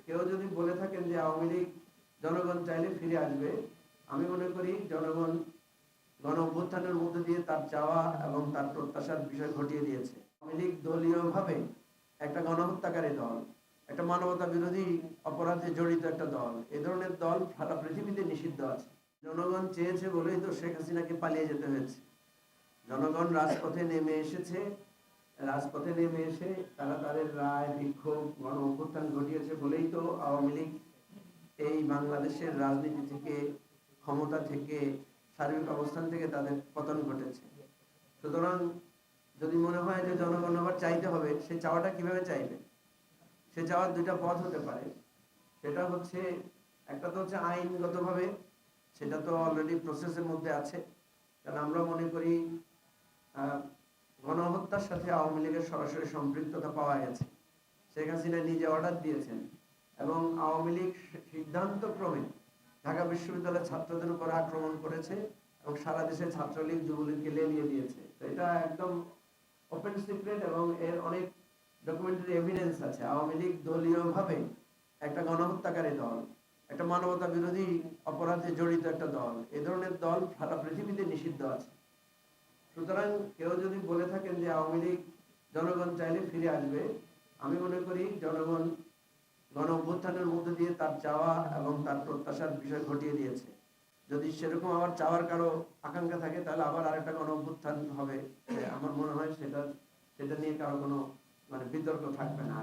কেউ যদি বলে থাকেন যে আওয়ামী লীগ জনগণ চাইলে ফিরে আসবে, আমি মনে করি জনগণ গণ অভ্যুত্থানের মধ্যে দিয়ে তার চাওয়া এবং তার প্রত্যাশার বিষয় ঘটিয়ে দিয়েছে। আওয়ামী লীগ দলীয়ভাবে একটা গণহত্যাকারী দল, একটা মানবতা বিরোধী অপরাধে জড়িত একটা দল। এ ধরনের দল সারা পৃথিবীতে নিষিদ্ধ আছে। জনগণ চেয়েছে বলেই তো শেখ হাসিনাকে পালিয়ে যেতে হয়েছে। জনগণ রাজপথে নেমে এসেছে, রাজপথে নেমে এসে তারা তাদের রায়, বিক্ষোভ, গণ অভ্যুত্থান ঘটিয়েছে বলেই তো আওয়ামী লীগ এই বাংলাদেশের রাজনীতি থেকে, ক্ষমতা থেকে, সার্বিক অবস্থান থেকে তাদের পতন ঘটেছে। সুতরাং যদি মনে হয় যে জনগণ আবার চাইতে হবে, সে চাওয়াটা কিভাবে চাইবে? সে চাওয়ার দুইটা পথ হতে পারে। সেটা হচ্ছে, একটা তো হচ্ছে আইনগতভাবে, সেটা তো অলরেডি প্রসেসের মধ্যে আছে। কারণ আমরা মনে করি গণহত্যার সাথে আওয়ামী লীগের সরাসরি সম্পৃক্ততা পাওয়া গেছে। শেখ হাসিনা নিজে অর্ডার দিয়েছেন এবং আওয়ামী লীগ সিদ্ধান্তক্রমে ঢাকা বিশ্ববিদ্যালয়ের ছাত্রদের উপর আক্রমণ করেছে এবং সারা দেশে ছাত্রলীগ, যুবলীগকে লেলিয়ে দিয়েছে। তো এটা একদম ওপেন সিক্রেট এবং এর অনেক ডকুমেন্টারি এভিডেন্স আছে। আওয়ামী লীগ দলীয়ভাবে একটা গণহত্যাকারী দল, একটা মানবতা বিরোধী অপরাধে জড়িত একটা দল। এ ধরনের দল সারা পৃথিবীতে নিষিদ্ধ আছে। সুতরাং কেউ যদি বলে থাকেন যে আওয়ামী লীগ জনগণ চাইলে ফিরে আসবে, আমি মনে করি জনগণ গণ অভ্যুত্থানের মধ্যে দিয়ে তার চাওয়া এবং তার প্রত্যাশার বিষয় ঘটিয়ে দিয়েছে। যদি সেরকম আবার চাওয়ার কারো আকাঙ্ক্ষা থাকে, তাহলে আবার আরেকটা গণ অভ্যুত্থান হবে। আমার মনে হয় সেটা নিয়ে কারো কোনো বিতর্ক থাকবে না।